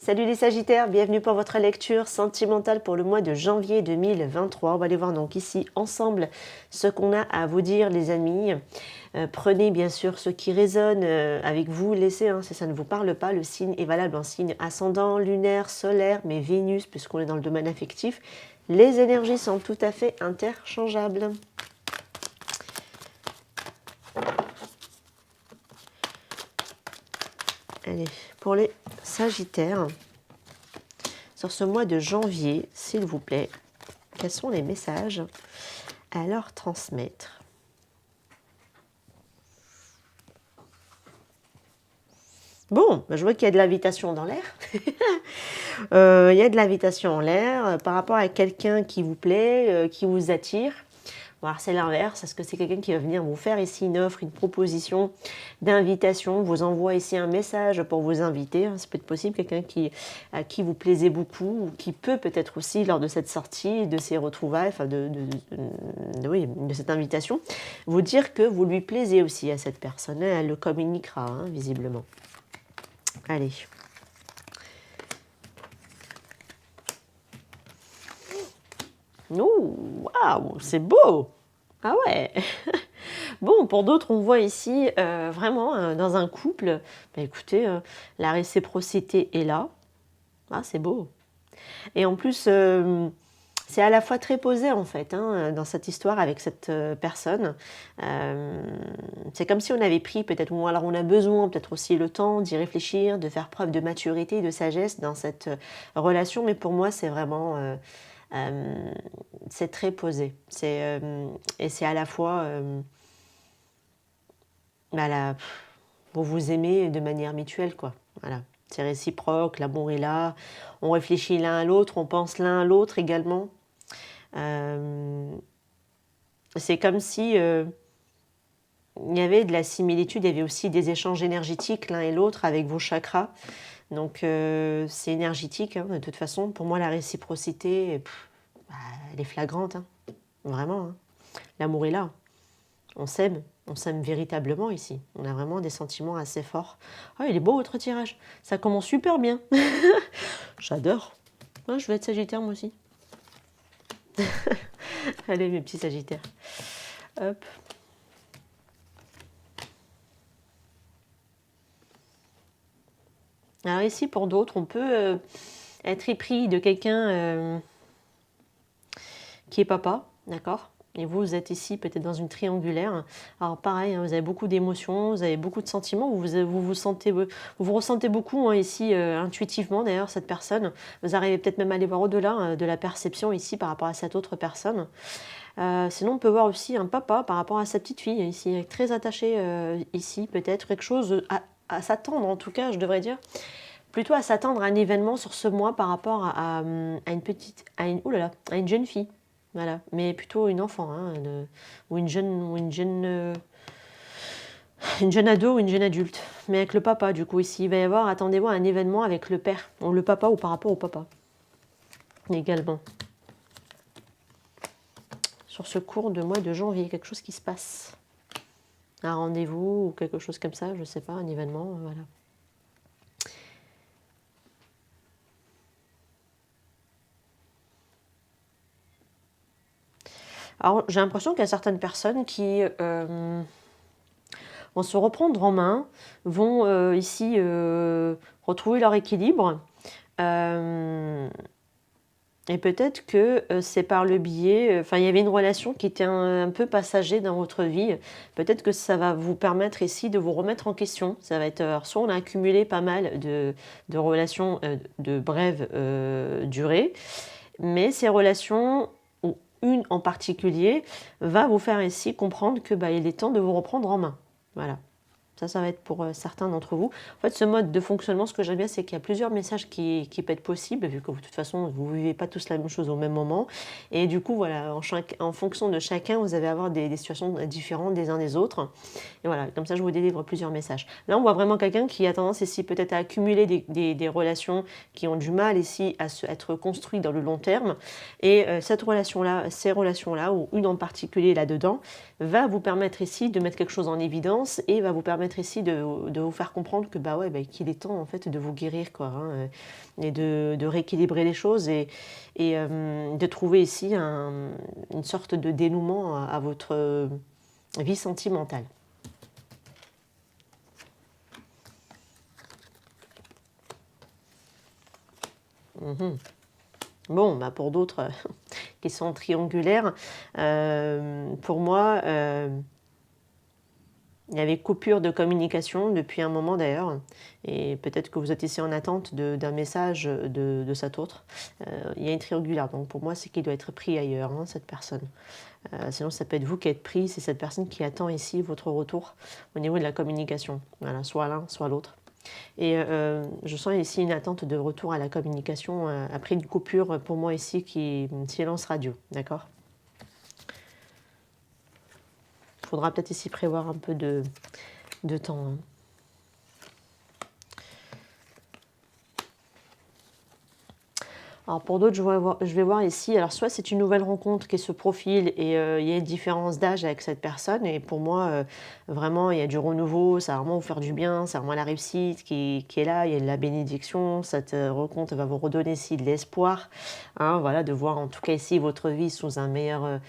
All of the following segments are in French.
Salut les Sagittaires, bienvenue pour votre lecture sentimentale pour le mois de janvier 2023. On va aller voir donc ici ensemble ce qu'on a à vous dire les amis. Prenez bien sûr ce qui résonne avec vous, laissez, si ça ne vous parle pas, le signe est valable en signe ascendant, lunaire, solaire, mais Vénus, puisqu'on est dans le domaine affectif, les énergies sont tout à fait interchangeables. Allez, pour les Sagittaires, sur ce mois de janvier, s'il vous plaît, quels sont les messages à leur transmettre? Bon, je vois qu'il y a de l'invitation dans l'air. Il y a de l'invitation en l'air par rapport à quelqu'un qui vous plaît, qui vous attire. Alors c'est l'inverse, est-ce que c'est quelqu'un qui va venir vous faire ici une offre, une proposition d'invitation, vous envoie ici un message pour vous inviter, ça peut être possible, quelqu'un à qui vous plaisez beaucoup, ou qui peut peut-être aussi, lors de cette sortie, de ces retrouvailles, enfin oui, de cette invitation, vous dire que vous lui plaisez aussi à cette personne, elle le communiquera, visiblement. Allez. Waouh, c'est beau! Ah ouais. Bon, pour d'autres, on voit ici vraiment dans un couple, écoutez, la réciprocité est là. Ah, c'est beau. Et en plus, c'est à la fois très posé en fait, dans cette histoire avec cette personne. C'est comme si on avait pris peut-être, ou alors on a besoin peut-être aussi le temps d'y réfléchir, de faire preuve de maturité, de sagesse dans cette relation. Mais pour moi, c'est vraiment... c'est très posé. Et c'est à la fois... vous vous aimez de manière mutuelle, quoi. Voilà. C'est réciproque, l'amour est là, on réfléchit l'un à l'autre, on pense l'un à l'autre également. C'est comme si il y avait de la similitude, il y avait aussi des échanges énergétiques l'un et l'autre avec vos chakras. Donc c'est énergétique, de toute façon. Pour moi, la réciprocité, elle est flagrante, vraiment. L'amour est là. On s'aime véritablement ici. On a vraiment des sentiments assez forts. Ah, il est beau votre tirage. Ça commence super bien. J'adore. Ah, je vais être Sagittaire moi aussi. Allez mes petits Sagittaires. Hop. Alors ici, pour d'autres, on peut être épris de quelqu'un qui est papa, d'accord ? Et vous êtes ici peut-être dans une triangulaire. Alors pareil, vous avez beaucoup d'émotions, vous avez beaucoup de sentiments, vous ressentez beaucoup ici intuitivement d'ailleurs cette personne. Vous arrivez peut-être même à aller voir au-delà de la perception ici par rapport à cette autre personne. Sinon on peut voir aussi un papa par rapport à sa petite fille ici, très attaché ici peut-être, quelque chose à s'attendre en tout cas je devrais dire. Plutôt à s'attendre à un événement sur ce mois par rapport à une jeune fille. Voilà, mais plutôt une enfant, ou une jeune ado ou une jeune adulte. Mais avec le papa, du coup, ici, il va y avoir, attendez-vous, un événement avec le père, ou le papa, ou par rapport au papa. Également. Sur ce cours de mois de janvier, quelque chose qui se passe. Un rendez-vous, ou quelque chose comme ça, je ne sais pas, un événement, voilà. Alors, j'ai l'impression qu'il y a certaines personnes qui vont se reprendre en main, vont ici retrouver leur équilibre. Et peut-être que c'est par le biais... il y avait une relation qui était un peu passager dans votre vie. Peut-être que ça va vous permettre ici de vous remettre en question. Ça va être... soit on a accumulé pas mal de relations de brève durée, mais ces relations... une en particulier, va vous faire ici comprendre que il est temps de vous reprendre en main. Voilà. Ça va être pour certains d'entre vous. En fait, ce mode de fonctionnement, ce que j'aime bien, c'est qu'il y a plusieurs messages qui peuvent être possibles, vu que de toute façon, vous ne vivez pas tous la même chose au même moment. Et du coup, voilà, en fonction de chacun, vous allez avoir des situations différentes des uns des autres. Et voilà, comme ça, je vous délivre plusieurs messages. Là, on voit vraiment quelqu'un qui a tendance ici peut-être à accumuler des relations qui ont du mal ici à être construites dans le long terme. Et cette relation-là, ces relations-là, ou une en particulier là-dedans, va vous permettre ici de mettre quelque chose en évidence et va vous permettre permettre ici de vous faire comprendre que bah ouais, bah, qu'il est temps en fait de vous guérir, quoi, hein, et de rééquilibrer les choses et de trouver ici une sorte de dénouement à votre vie sentimentale. Mhm. Bon, bah pour d'autres qui sont triangulaires, pour moi, il y avait coupure de communication depuis un moment d'ailleurs, et peut-être que vous êtes ici en attente d'un message de cet autre. Il y a une triangulaire, donc pour moi c'est qu'il doit être pris ailleurs, hein, cette personne. Sinon ça peut être vous qui êtes pris, c'est cette personne qui attend ici votre retour au niveau de la communication. Voilà, soit l'un, soit l'autre. Et je sens ici une attente de retour à la communication après une coupure pour moi ici qui est silence radio, d'accord? Il faudra peut-être ici prévoir un peu de temps, hein. Alors pour d'autres, je vais voir ici, alors soit c'est une nouvelle rencontre qui se profile et il y a une différence d'âge avec cette personne, et pour moi, vraiment, il y a du renouveau, ça va vraiment vous faire du bien, c'est vraiment la réussite qui est là, il y a de la bénédiction, cette rencontre va vous redonner ici de l'espoir, hein, voilà, de voir en tout cas ici votre vie sous un meilleur,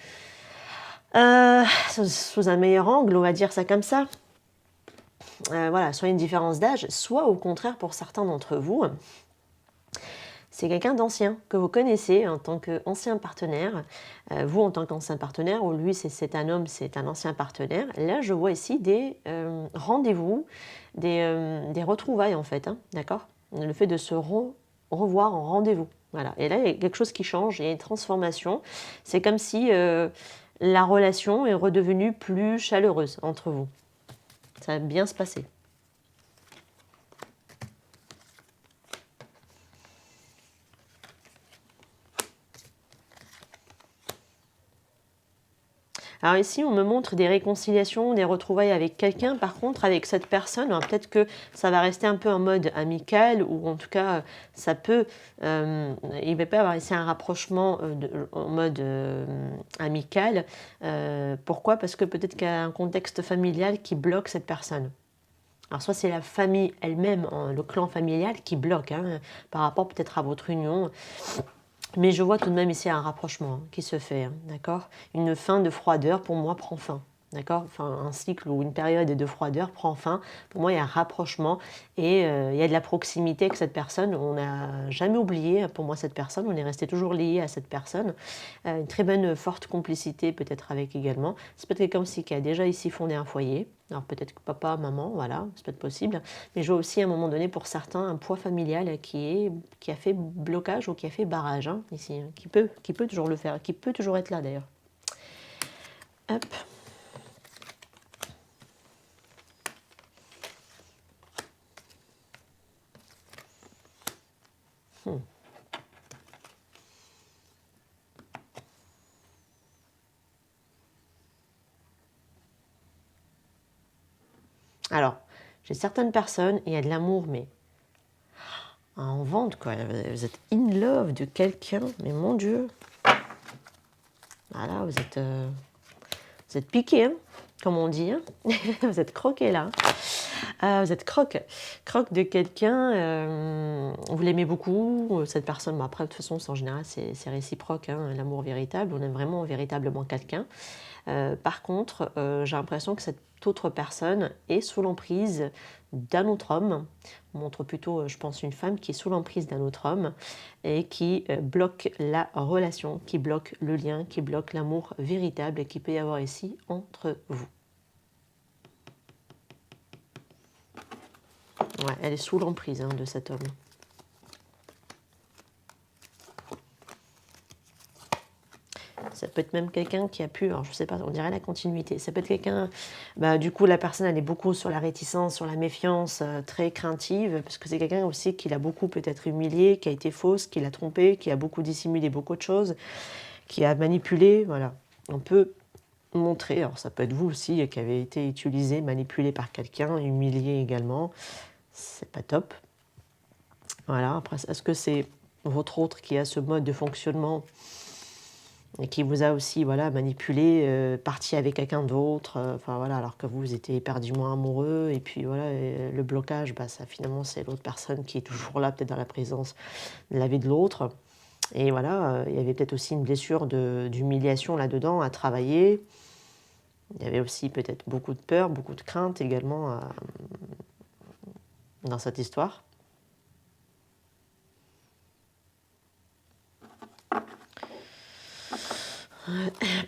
sous un meilleur angle, on va dire ça comme ça. Voilà, soit une différence d'âge, soit au contraire pour certains d'entre vous, c'est quelqu'un d'ancien que vous connaissez en tant qu'ancien partenaire. Vous en tant qu'ancien partenaire, ou lui c'est un homme, c'est un ancien partenaire. Là, je vois ici des rendez-vous, des retrouvailles en fait, hein, d'accord? Le fait de se revoir en rendez-vous. Voilà. Et là, il y a quelque chose qui change, il y a une transformation. C'est comme si la relation est redevenue plus chaleureuse entre vous. Ça va bien se passer. Alors ici, on me montre des réconciliations, des retrouvailles avec quelqu'un. Par contre, avec cette personne, peut-être que ça va rester un peu en mode amical, ou en tout cas, ça peut... il va pas y avoir ici un rapprochement en mode amical. Pourquoi? Parce que peut-être qu'il y a un contexte familial qui bloque cette personne. Alors soit c'est la famille elle-même, hein, le clan familial qui bloque, hein, par rapport peut-être à votre union. Mais je vois tout de même ici un rapprochement, hein, qui se fait, hein, d'accord? Une fin de froideur, pour moi, prend fin. D'accord? Enfin, un cycle ou une période de froideur prend fin. Pour moi, il y a un rapprochement et il y a de la proximité avec cette personne. On n'a jamais oublié, pour moi, cette personne. On est resté toujours lié à cette personne. Une très bonne, forte complicité peut-être avec également. C'est peut-être quelqu'un aussi qui a déjà ici fondé un foyer. Alors peut-être que papa, maman, voilà, c'est peut-être possible. Mais je vois aussi à un moment donné pour certains un poids familial qui a fait blocage ou qui a fait barrage, hein, ici, hein, qui peut toujours le faire, qui peut toujours être là d'ailleurs. Hop. Alors, j'ai certaines personnes, il y a de l'amour, mais en vente, quoi. Vous êtes in love de quelqu'un, mais mon Dieu. Voilà, vous êtes piqué, hein, comme on dit, hein. Vous êtes croqué là. Vous êtes croque de quelqu'un, vous l'aimez beaucoup, cette personne, mais après de toute façon en général c'est réciproque, hein, l'amour véritable, on aime vraiment véritablement quelqu'un. Par contre, j'ai l'impression que cette autre personne est sous l'emprise d'un autre homme, on montre plutôt, je pense, une femme qui est sous l'emprise d'un autre homme et qui bloque la relation, qui bloque le lien, qui bloque l'amour véritable qu'il peut y avoir ici entre vous. Ouais, elle est sous l'emprise, hein, de cet homme. Ça peut être même quelqu'un qui a pu, alors je ne sais pas, on dirait la continuité. Ça peut être quelqu'un, du coup la personne elle est beaucoup sur la réticence, sur la méfiance, très craintive, parce que c'est quelqu'un aussi qui l'a beaucoup peut-être humilié, qui a été fausse, qui l'a trompé, qui a beaucoup dissimulé beaucoup de choses, qui a manipulé, voilà. On peut montrer, alors ça peut être vous aussi qui avez été utilisé, manipulé par quelqu'un, humilié également, c'est pas top. Voilà, après, est-ce que c'est votre autre qui a ce mode de fonctionnement? et qui vous a aussi voilà, manipulé, parti avec quelqu'un d'autre, enfin voilà, alors que vous étiez éperdument amoureux, et puis voilà, le blocage, bah, ça finalement c'est l'autre personne qui est toujours là, peut-être dans la présence de la vie de l'autre. Et voilà, il y avait peut-être aussi une blessure d'humiliation là-dedans à travailler. Il y avait aussi peut-être beaucoup de peur, beaucoup de crainte également dans cette histoire.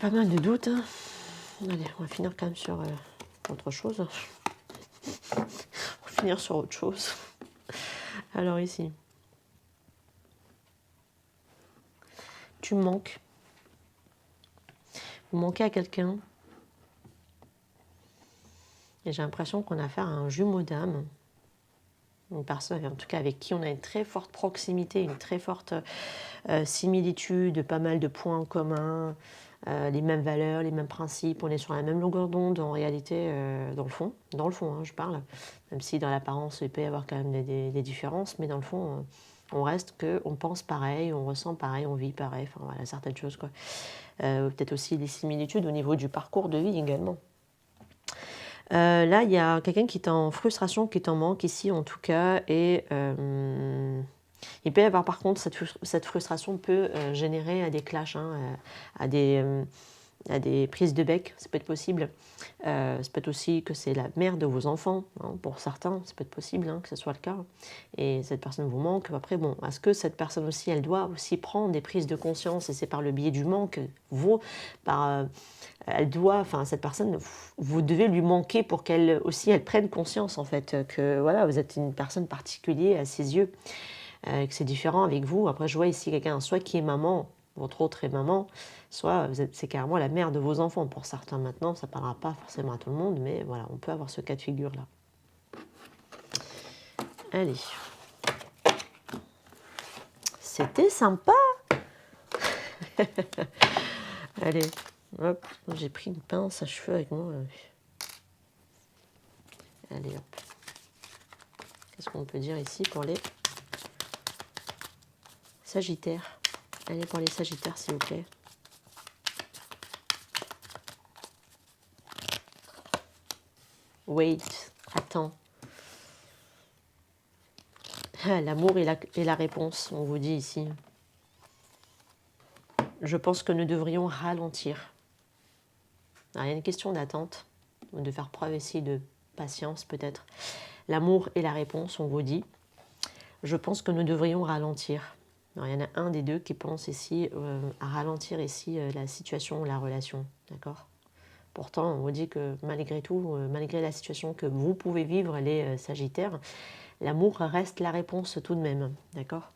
Pas mal de doutes. Hein. Allez, on va finir quand même sur autre chose. On va finir sur autre chose. Alors ici. Tu manques. Vous manquez à quelqu'un. Et j'ai l'impression qu'on a affaire à un jumeau d'âme. Une personne, en tout cas, avec qui on a une très forte proximité, une très forte similitude, pas mal de points en commun, les mêmes valeurs, les mêmes principes, on est sur la même longueur d'onde en réalité, dans le fond hein, je parle, même si dans l'apparence il peut y avoir quand même des différences, mais dans le fond on reste qu'on pense pareil, on ressent pareil, on vit pareil, enfin voilà, certaines choses quoi. Peut-être aussi des similitudes au niveau du parcours de vie également. Là, il y a quelqu'un qui est en frustration, qui est en manque ici en tout cas, et il peut y avoir par contre, cette frustration peut générer des clashs, hein, à des prises de bec, ça peut être possible. Ça peut être aussi que c'est la mère de vos enfants, hein, pour certains, ça peut être possible hein, que ce soit le cas. Et cette personne vous manque. Après, bon, est-ce que cette personne aussi, elle doit aussi prendre des prises de conscience, et c'est par le biais du manque, elle doit, enfin cette personne, vous devez lui manquer pour qu'elle aussi, elle prenne conscience en fait que voilà, vous êtes une personne particulière à ses yeux, que c'est différent avec vous. Après, je vois ici quelqu'un, soit qui est maman, votre autre est maman, soit c'est carrément la mère de vos enfants. Pour certains maintenant, ça ne parlera pas forcément à tout le monde, mais voilà, on peut avoir ce cas de figure-là. Allez. C'était sympa. Allez, hop, j'ai pris une pince à cheveux avec moi. Allez, hop. Qu'est-ce qu'on peut dire ici pour les Sagittaires? Allez, pour les Sagittaires, s'il vous plaît. Wait, attends. Ah, l'amour est la réponse, on vous dit ici. Je pense que nous devrions ralentir. Alors, il y a une question d'attente, de faire preuve ici de patience peut-être. L'amour est la réponse, on vous dit. Je pense que nous devrions ralentir. Alors, il y en a un des deux qui pense ici à ralentir ici la situation, la relation, d'accord? Pourtant, on vous dit que malgré tout, malgré la situation que vous pouvez vivre, les Sagittaires, l'amour reste la réponse tout de même, d'accord?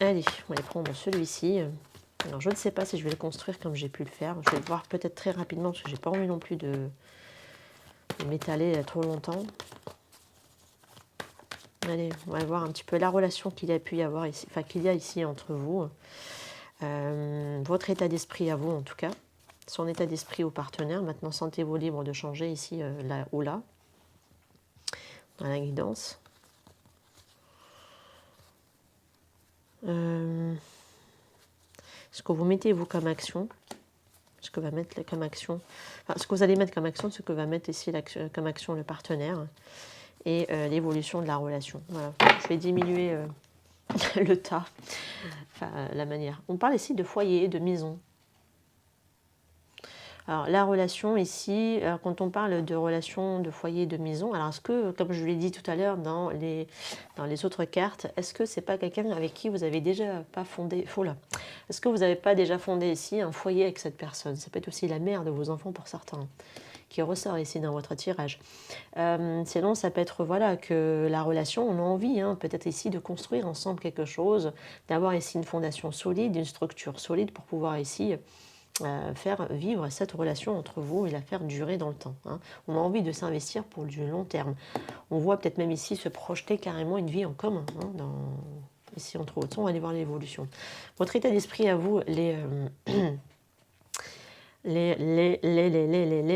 Allez, on va aller prendre celui-ci. Alors, je ne sais pas si je vais le construire comme j'ai pu le faire. Je vais le voir peut-être très rapidement parce que j'ai pas envie non plus de m'étaler trop longtemps. Allez, on va voir un petit peu la relation qu'il y a pu y avoir ici, enfin qu'il y a ici entre vous. Votre état d'esprit à vous en tout cas. Son état d'esprit au partenaire. Maintenant, sentez-vous libre de changer ici, là ou là. Dans la guidance. Ce que vous mettez vous comme action, ce que va mettre comme action, enfin, ce que vous allez mettre comme action, ce que va mettre ici comme action le partenaire, et l'évolution de la relation. Voilà. Je vais diminuer le tas, enfin, la manière. On parle ici de foyer, de maison. Alors la relation ici, quand on parle de relation de foyer, de maison, alors est-ce que, comme je l'ai dit tout à l'heure dans les autres cartes, est-ce que c'est pas quelqu'un avec qui vous avez déjà pas fondé, est-ce que vous n'avez pas déjà fondé ici un foyer avec cette personne? Ça peut être aussi la mère de vos enfants pour certains, qui ressort ici dans votre tirage. Sinon, ça peut être voilà, que la relation, on a envie peut-être ici de construire ensemble quelque chose, d'avoir ici une fondation solide, une structure solide pour pouvoir ici faire vivre cette relation entre vous et la faire durer dans le temps. On a envie de s'investir pour du long terme. On voit peut-être même ici se projeter carrément une vie en commun, ici entre autres. On va aller voir l'évolution. Votre état d'esprit à vous,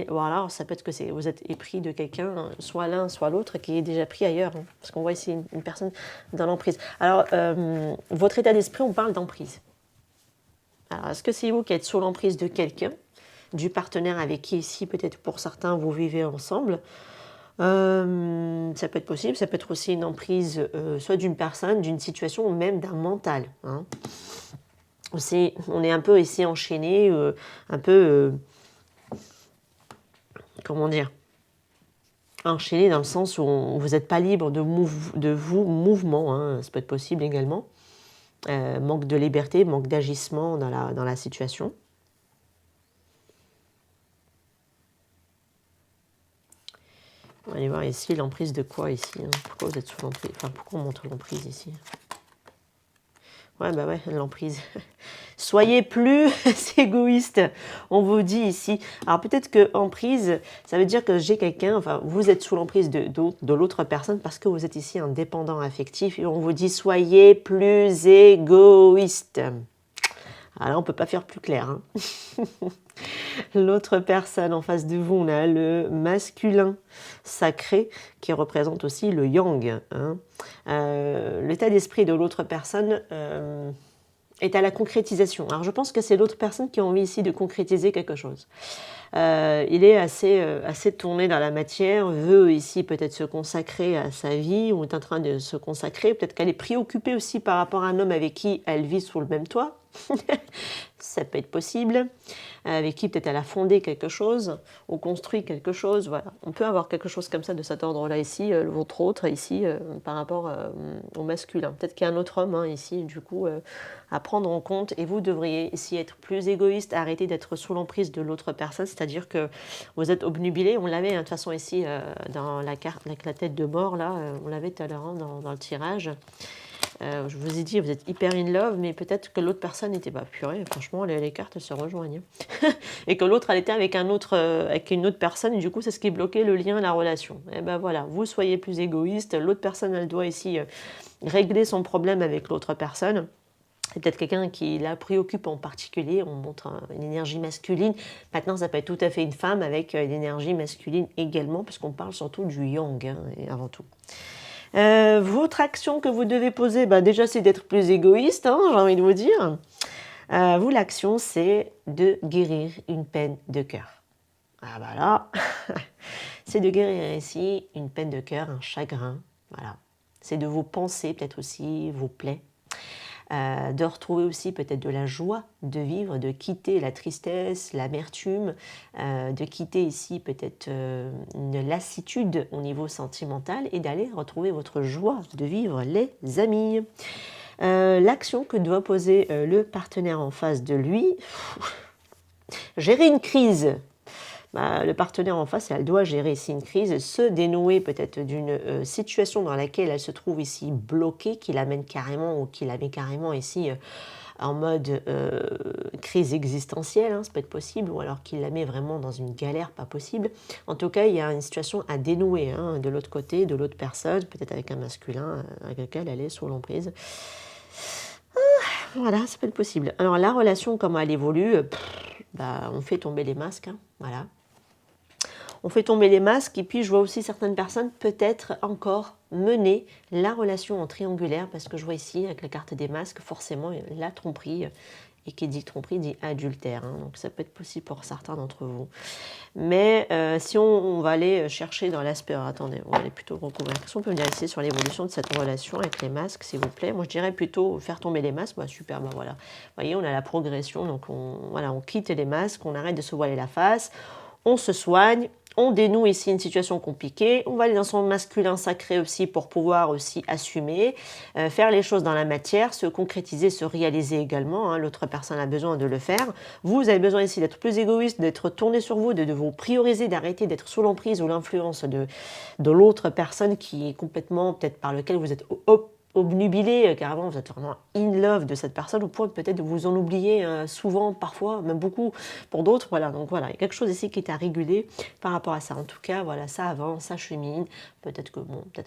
voilà, ça peut être que vous êtes épris de quelqu'un, soit l'un, soit l'autre, qui est déjà pris ailleurs. Parce qu'on voit ici une personne dans l'emprise. Alors, votre état d'esprit, on parle d'emprise. Alors, est-ce que c'est vous qui êtes sous l'emprise de quelqu'un, du partenaire avec qui ici, peut-être pour certains, vous vivez ensemble? Ça peut être possible, ça peut être aussi une emprise soit d'une personne, d'une situation ou même d'un mental. Hein. On est un peu ici enchaîné, un peu, comment dire, enchaîné dans le sens où vous n'êtes pas libre de vous mouvement, hein, ça peut être possible également. Manque de liberté, manque d'agissement dans la situation. On va aller voir ici l'emprise de quoi ici, hein. Pourquoi vous êtes sous l'emprise? Enfin, pourquoi on montre l'emprise ici? Ouais, bah ouais, l'emprise. Soyez plus égoïste, on vous dit ici. Alors peut-être que emprise, ça veut dire que j'ai quelqu'un, enfin vous êtes sous l'emprise de l'autre personne parce que vous êtes ici un dépendant affectif et on vous dit soyez plus égoïste. Alors là, on ne peut pas faire plus clair. Hein. L'autre personne en face de vous, on a le masculin sacré qui représente aussi le yang. Hein. L'état d'esprit de l'autre personne est à la concrétisation. Alors je pense que c'est l'autre personne qui a envie ici de concrétiser quelque chose. Il est assez tourné dans la matière, veut ici peut-être se consacrer à sa vie ou est en train de se consacrer. Peut-être qu'elle est préoccupée aussi par rapport à un homme avec qui elle vit sous le même toit. Ça peut être possible. Avec qui peut-être elle a fondé quelque chose ou construit quelque chose. Voilà. On peut avoir quelque chose comme ça de cet ordre-là ici, votre autre ici, par rapport au masculin. Peut-être qu'il y a un autre homme hein, ici, du coup, à prendre en compte. Et vous devriez ici être plus égoïste, arrêter d'être sous l'emprise de l'autre personne, c'est-à-dire que vous êtes obnubilé. On l'avait hein, de toute façon ici dans la carte avec la tête de mort, là, on l'avait tout à l'heure hein, dans le tirage. Je vous ai dit, vous êtes hyper in love, mais peut-être que l'autre personne était purée, franchement, les cartes se rejoignent. Et que l'autre, elle était avec une autre personne, et du coup, c'est ce qui bloquait le lien, la relation. Et ben voilà, vous soyez plus égoïste, l'autre personne, elle doit ici régler son problème avec l'autre personne. C'est peut-être quelqu'un qui la préoccupe en particulier, on montre une énergie masculine. Maintenant, ça peut être tout à fait une femme avec une énergie masculine également, puisqu'on parle surtout du yang, hein, avant tout. Votre action que vous devez poser, déjà c'est d'être plus égoïste, hein, j'ai envie de vous dire. Vous, l'action, c'est de guérir une peine de cœur. Ah bah là, c'est de guérir ici une peine de cœur, un chagrin. Voilà. C'est de vos pensées, peut-être aussi vos plaies. De retrouver aussi peut-être de la joie de vivre, de quitter la tristesse, l'amertume, de quitter ici peut-être une lassitude au niveau sentimental et d'aller retrouver votre joie de vivre, les amis. L'action que doit poser le partenaire en face de lui, gérer une crise. Le partenaire en face, elle doit gérer ici une crise, se dénouer peut-être d'une situation dans laquelle elle se trouve ici bloquée, qui l'amène carrément ou qui la met carrément ici en mode crise existentielle, hein, ça peut être possible, ou alors qu'il la met vraiment dans une galère pas possible. En tout cas, il y a une situation à dénouer hein, de l'autre côté, de l'autre personne, peut-être avec un masculin avec lequel elle est sous l'emprise. Voilà, ça peut être possible. Alors la relation, comment elle évolue, on fait tomber les masques, hein, voilà. On fait tomber les masques et puis je vois aussi certaines personnes peut-être encore mener la relation en triangulaire parce que je vois ici avec la carte des masques forcément la tromperie et qui dit tromperie dit adultère. Hein, donc ça peut être possible pour certains d'entre vous. Mais si on va aller chercher dans l'aspect... Attendez, on va aller plutôt recouvrir. Qu'est-ce qu'on peut me dire ici sur l'évolution de cette relation avec les masques, s'il vous plaît? Moi, je dirais plutôt faire tomber les masques. Super, voilà. Vous voyez, on a la progression. Donc, on quitte les masques, on arrête de se voiler la face, on se soigne. On dénoue ici une situation compliquée, on va aller dans son masculin sacré aussi pour pouvoir aussi assumer, faire les choses dans la matière, se concrétiser, se réaliser également, hein. L'autre personne a besoin de le faire. Vous avez besoin ici d'être plus égoïste, d'être tourné sur vous, de vous prioriser, d'arrêter d'être sous l'emprise ou l'influence de l'autre personne qui est complètement, peut-être par lequel vous êtes obnubilé, carrément vous êtes vraiment in love de cette personne au point peut-être de vous en oublier souvent, parfois, même beaucoup pour d'autres. Voilà, donc voilà, il y a quelque chose ici qui est à réguler par rapport à ça. En tout cas, voilà, ça avance, ça chemine. Peut-être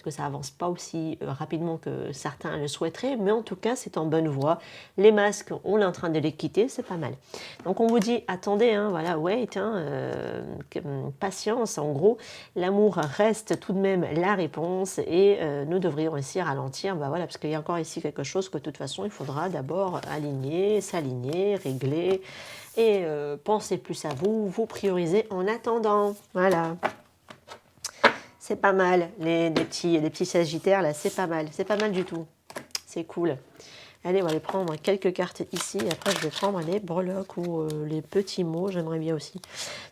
que ça avance pas aussi rapidement que certains le souhaiteraient, mais en tout cas, c'est en bonne voie. Les masques, on est en train de les quitter, c'est pas mal. Donc on vous dit, attendez, hein, voilà, wait, hein, patience, en gros, l'amour reste tout de même la réponse et nous devrions aussi ralentir, voilà, voilà, parce qu'il y a encore ici quelque chose que de toute façon, il faudra d'abord aligner, s'aligner, régler et penser plus à vous, vous prioriser en attendant. Voilà. C'est pas mal, les petits sagittaires, là, c'est pas mal du tout. C'est cool. Allez, on va aller prendre quelques cartes ici. Après, je vais prendre les breloques ou les petits mots. J'aimerais bien aussi.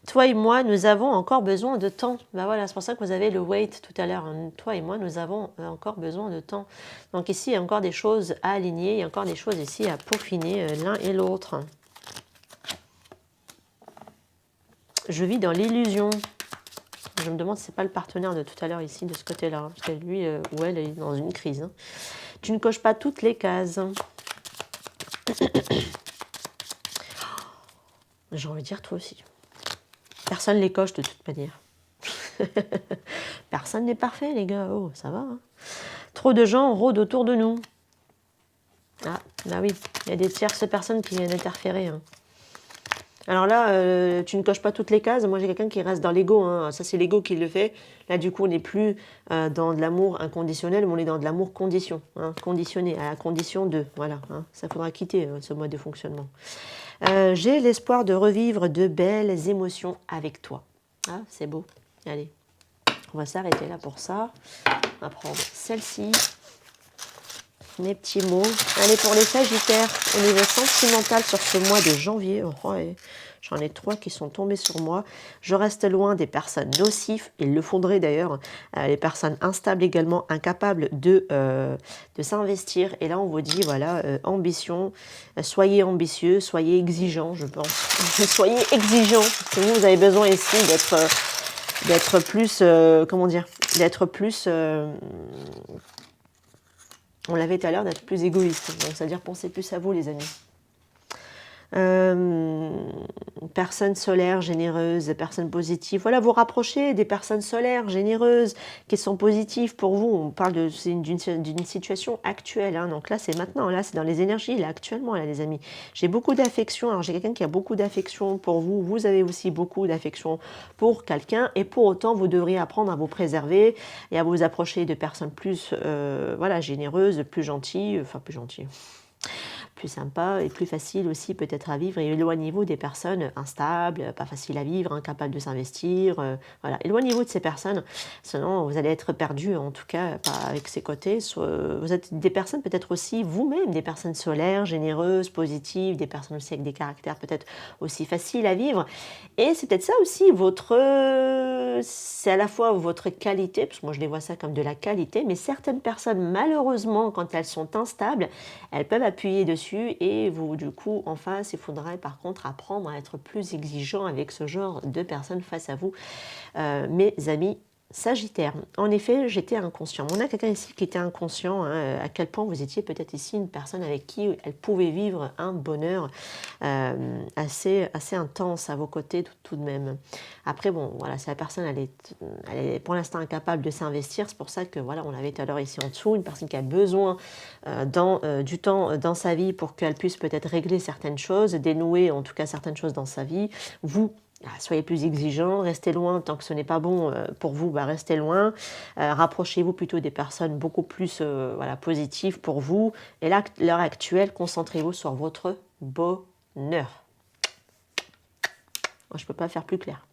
Toi et moi, nous avons encore besoin de temps. Ben voilà, c'est pour ça que vous avez le wait tout à l'heure. Toi et moi, nous avons encore besoin de temps. Donc ici, il y a encore des choses à aligner. Il y a encore des choses ici à peaufiner l'un et l'autre. Je vis dans l'illusion. Je me demande si ce n'est pas le partenaire de tout à l'heure ici, de ce côté-là. Hein, parce que lui ou elle est dans une crise. Hein. Tu ne coches pas toutes les cases. J'ai envie de dire toi aussi. Personne ne les coche de toute manière. Personne n'est parfait, les gars. Oh, ça va. Hein. Trop de gens rôdent autour de nous. Ah, bah oui. Il y a des tierces personnes qui viennent interférer. Hein. Alors là, tu ne coches pas toutes les cases. Moi, j'ai quelqu'un qui reste dans l'ego. Hein. Ça, c'est l'ego qui le fait. Là, du coup, on n'est plus dans de l'amour inconditionnel, mais on est dans de l'amour condition. Hein, conditionné, à la condition de. Voilà. Hein. Ça faudra quitter ce mode de fonctionnement. J'ai l'espoir de revivre de belles émotions avec toi. Ah, c'est beau. Allez, on va s'arrêter là pour ça. On va prendre celle-ci. Mes petits mots. Allez, pour les Sagittaires, au niveau sentimental sur ce mois de janvier, oh, j'en ai 3 qui sont tombés sur moi. Je reste loin des personnes nocives, il le faudrait d'ailleurs, les personnes instables également, incapables de s'investir. Et là, on vous dit, voilà, ambition, soyez ambitieux, soyez exigeants, je pense. Soyez exigeants, parce que vous avez besoin ici d'être plus, comment dire, d'être plus... on l'avait tout à l'heure, d'être plus égoïste. Donc, c'est-à-dire penser plus à vous, les amis. Personnes solaires, généreuses, personnes positives. Voilà, vous rapprochez des personnes solaires, généreuses, qui sont positives pour vous. On parle d'une situation actuelle. Hein. Donc là, c'est maintenant. Là, c'est dans les énergies, là, actuellement, là, les amis. J'ai beaucoup d'affection. Alors, j'ai quelqu'un qui a beaucoup d'affection pour vous. Vous avez aussi beaucoup d'affection pour quelqu'un. Et pour autant, vous devriez apprendre à vous préserver et à vous approcher de personnes plus voilà, généreuses, plus gentilles. Enfin, plus gentilles. Plus sympa et plus facile aussi peut-être à vivre, et éloignez-vous des personnes instables, pas faciles à vivre, incapables de s'investir, voilà, éloignez-vous de ces personnes, sinon vous allez être perdu, en tout cas pas avec ces côtés. Vous êtes des personnes peut-être aussi vous-même, des personnes solaires, généreuses, positives, des personnes aussi avec des caractères peut-être aussi faciles à vivre, et c'est peut-être ça aussi c'est à la fois votre qualité, parce que moi je les vois ça comme de la qualité, mais certaines personnes malheureusement quand elles sont instables, elles peuvent appuyer dessus, et vous, du coup, en face, il faudrait par contre apprendre à être plus exigeant avec ce genre de personnes face à vous, mes amis Sagittaire. En effet, j'étais inconscient. On a quelqu'un ici qui était inconscient, hein, à quel point vous étiez peut-être ici une personne avec qui elle pouvait vivre un bonheur assez intense à vos côtés tout de même. Après, bon, voilà, si la personne elle est pour l'instant incapable de s'investir, c'est pour ça que voilà, on l'avait tout à l'heure ici en dessous, une personne qui a besoin du temps dans sa vie pour qu'elle puisse peut-être régler certaines choses, dénouer en tout cas certaines choses dans sa vie. Vous, soyez plus exigeants, restez loin tant que ce n'est pas bon pour vous, restez loin. Rapprochez-vous plutôt des personnes beaucoup plus voilà, positives pour vous. Et là, à l'heure actuelle, concentrez-vous sur votre bonheur. Moi, je ne peux pas faire plus clair.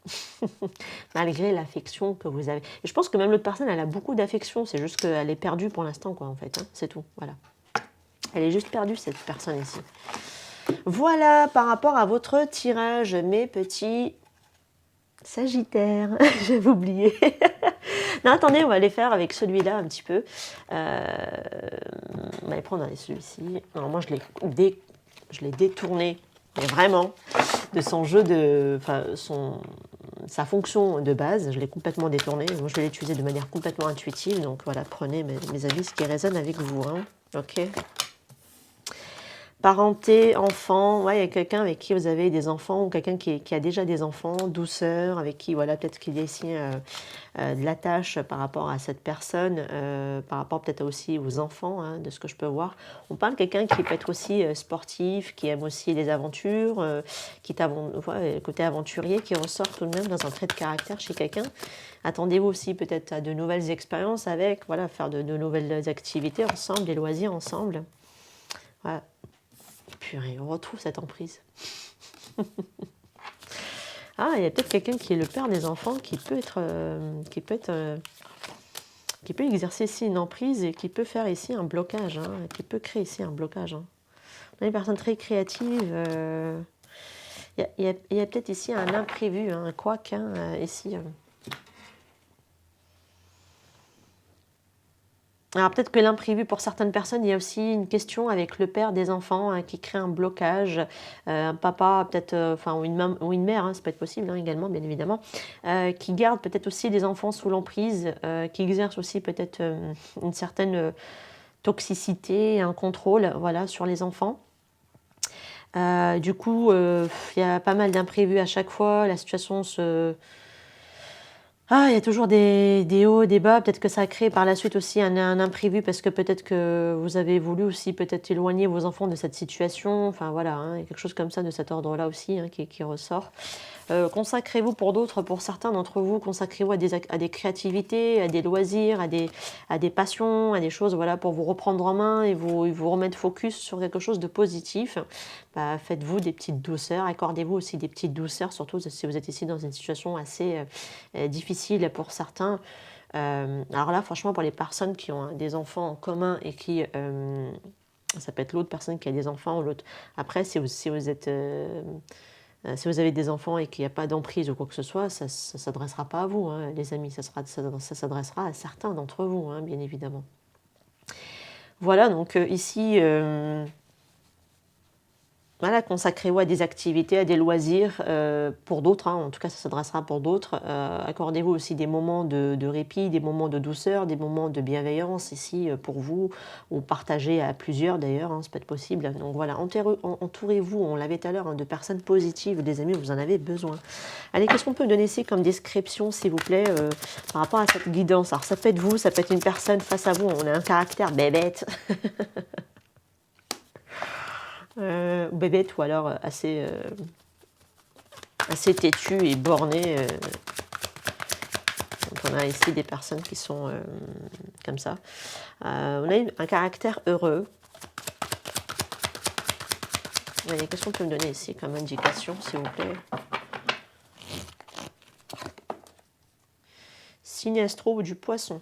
Malgré l'affection que vous avez. Et je pense que même l'autre personne, elle a beaucoup d'affection. C'est juste qu'elle est perdue pour l'instant, quoi, en fait. Hein. C'est tout. Voilà. Elle est juste perdue, cette personne ici. Voilà, par rapport à votre tirage, mes petits Sagittaires. J'avais oublié. Non, attendez, on va les faire avec celui-là un petit peu. On va aller prendre celui-ci. Normalement, je l'ai détourné, mais vraiment, de son jeu de... Enfin, sa fonction de base, je l'ai complètement détourné. Moi, je vais l'utiliser de manière complètement intuitive. Donc voilà, prenez mes avis, ce qui résonne avec vous. Hein. Ok. Parenté, enfant, ouais, il y a quelqu'un avec qui vous avez des enfants ou quelqu'un qui a déjà des enfants, douceur, avec qui, voilà, peut-être qu'il y a ici de l'attache par rapport à cette personne, par rapport peut-être aussi aux enfants, hein, de ce que je peux voir. On parle de quelqu'un qui peut être aussi sportif, qui aime aussi les aventures, qui est le côté aventurier qui ressort tout de même dans un trait de caractère chez quelqu'un. Attendez-vous aussi peut-être à de nouvelles expériences avec, voilà, faire de nouvelles activités ensemble, des loisirs ensemble. Voilà. Purée, on retrouve cette emprise. Ah, il y a peut-être quelqu'un qui est le père des enfants qui peut exercer ici une emprise et qui peut faire ici un blocage, hein, qui peut créer ici un blocage. Hein. On a une personne très créative. Il y a peut-être ici un imprévu, hein, un couac, hein, ici. Alors peut-être que l'imprévu, pour certaines personnes, il y a aussi une question avec le père des enfants, hein, qui crée un blocage, un papa peut-être, ou une mère, hein, ça peut être possible, hein, également, bien évidemment, qui garde peut-être aussi les enfants sous l'emprise, qui exerce aussi peut-être une certaine toxicité, un contrôle, voilà, sur les enfants. Du coup, il y a pas mal d'imprévus à chaque fois, la situation se... Ah, il y a toujours des hauts, des bas. Peut-être que ça a créé par la suite aussi un imprévu parce que peut-être que vous avez voulu aussi peut-être éloigner vos enfants de cette situation. Enfin voilà, hein, il y a quelque chose comme ça de cet ordre-là aussi, hein, qui ressort. Consacrez-vous pour d'autres, pour certains d'entre vous, consacrez-vous à des créativités, à des loisirs, à des passions, à des choses, voilà, pour vous reprendre en main et vous remettre focus sur quelque chose de positif. Bah, faites-vous des petites douceurs, accordez-vous aussi des petites douceurs, surtout si vous êtes ici dans une situation assez difficile pour certains. Alors là, franchement, pour les personnes qui ont des enfants en commun et qui... ça peut être l'autre personne qui a des enfants ou l'autre. Après, si vous êtes... si vous avez des enfants et qu'il n'y a pas d'emprise ou quoi que ce soit, ça ne s'adressera pas à vous, hein, les amis. Ça s'adressera à certains d'entre vous, hein, bien évidemment. Voilà, donc ici, voilà, consacrez-vous à des activités, à des loisirs pour d'autres. Hein, en tout cas, ça s'adressera pour d'autres. Accordez-vous aussi des moments de répit, des moments de douceur, des moments de bienveillance ici pour vous, ou partagez à plusieurs d'ailleurs, hein, ça peut être possible. Donc voilà, entourez-vous, on l'avait tout à l'heure, hein, de personnes positives, des amis, vous en avez besoin. Allez, qu'est-ce qu'on peut donner ici comme description, s'il vous plaît, par rapport à cette guidance? Alors ça peut être vous, ça peut être une personne face à vous, on a un caractère bébête. Bébête ou alors assez têtu et borné. Donc on a ici des personnes qui sont comme ça. On a un caractère heureux. Qu'est-ce qu'on peut me donner ici comme indication, s'il vous plaît? Signe astro du poisson.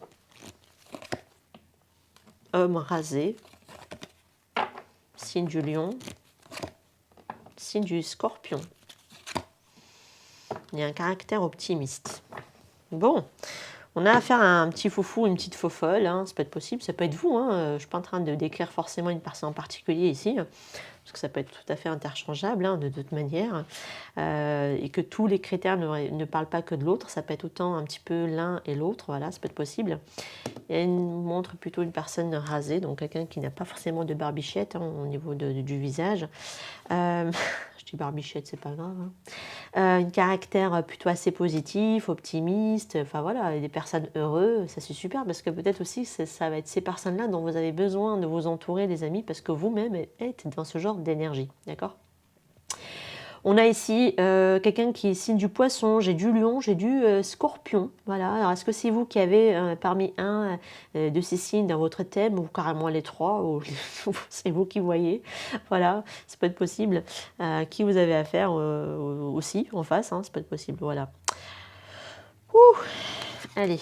Homme rasé. Signe du lion. Signe du scorpion. Il y a un caractère optimiste. Bon, on a affaire à un petit foufou, une petite faux-folle, hein, ça peut être possible, ça peut être vous, hein, je ne suis pas en train de décrire forcément une personne en particulier ici, parce que ça peut être tout à fait interchangeable, hein, de toute manière, et que tous les critères ne parlent pas que de l'autre, ça peut être autant un petit peu l'un et l'autre, voilà, ça peut être possible. Il montre plutôt une personne rasée, donc quelqu'un qui n'a pas forcément de barbichette, hein, au niveau du visage. Je dis barbichette, c'est pas grave. Hein. Un caractère plutôt assez positif, optimiste, enfin voilà, des personnes heureuses, ça c'est super parce que peut-être aussi ça va être ces personnes-là dont vous avez besoin de vous entourer, les amis, parce que vous-même êtes dans ce genre d'énergie, d'accord? On a ici quelqu'un qui est signe du poisson, j'ai du lion, j'ai du scorpion. Voilà. Alors, est-ce que c'est vous qui avez parmi un de ces signes dans votre thème, ou carrément les trois, ou c'est vous qui voyez? Voilà, ça peut être possible. Qui vous avez affaire aussi en face, hein, ça peut être possible. Voilà. Ouh, allez.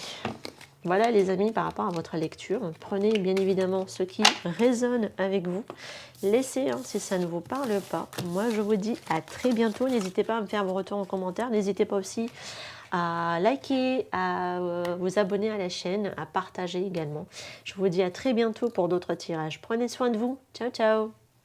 Voilà les amis, par rapport à votre lecture, prenez bien évidemment ce qui résonne avec vous. Laissez, hein, si ça ne vous parle pas. Moi je vous dis à très bientôt. N'hésitez pas à me faire vos retours en commentaire. N'hésitez pas aussi à liker, à vous abonner à la chaîne, à partager également. Je vous dis à très bientôt pour d'autres tirages. Prenez soin de vous. Ciao ciao.